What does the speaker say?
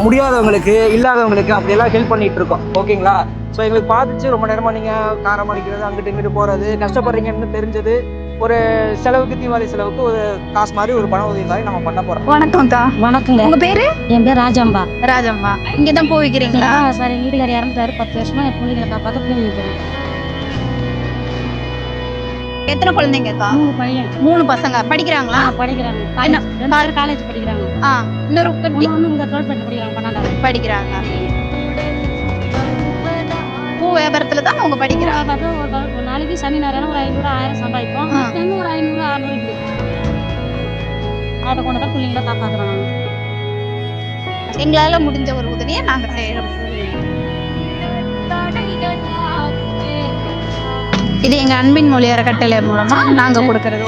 முடியாதவங்களுக்கு இல்லாதவங்களுக்கு அப்படியெல்லாம் ஹெல்ப் பண்ணிட்டு இருக்கோம். ஓகேங்களா? ஸோ எங்களுக்கு பார்த்துச்சு ரொம்ப நேரமாக நீங்கள் காரம் அடிக்கிறது அங்கிட்டு இங்கிட்டு போகிறது கஷ்டப்படுறீங்கன்னு தெரிஞ்சது. ஒரு செலவுக்கு தீபாவளி செலவுக்கு ஒரு காசு மாதிரி ஒரு பண உதவி மாதிரி நம்ம பண்ண போகிறோம். வணக்கம்க்கா. வணக்கங்க. உங்க பேரு? என் பேர் ராஜாம்பா. ராஜம்மா. இங்க தான் பூ விக்கிறீங்களா? சார் எங்க வீட்டுக்காரர் இறந்துட்டாரு. 10 வருஷமா என் பிள்ளைங்களை காப்பாற்ற பூ விற்கிறேன். எத்தனை குழந்தைங்கக்கா? 3 பையன். 3 பசங்க படிக்கிறாங்களா? படிக்கிறாங்க. என்ன? 2 பேர் காலேஜ் படிக்கிறாங்க. இன்னொரு குட்டி ஒண்ணு இங்க தோல்பேட்டை படிக்கிறாங்க. 12வது படிக்கிறாங்க. பூ வியாபாரத்துல தான் அவங்க படிக்கிறாங்க. ஒரு நாளைக்கு சனி நேரம் ஒரு 500 1000 சம்பாதிப்போம். இன்னும் ஒரு 500 600 இப்படி அதை கொண்டு தான் பிள்ளைங்களை காப்பாற்றுறாங்க. எங்களால முடிஞ்ச ஒரு உதவியை நாங்க செய்யறோம். இது எங்க அன்பின் மொழி அறக்கட்டளை மூலமா நாங்க கொடுக்கறது.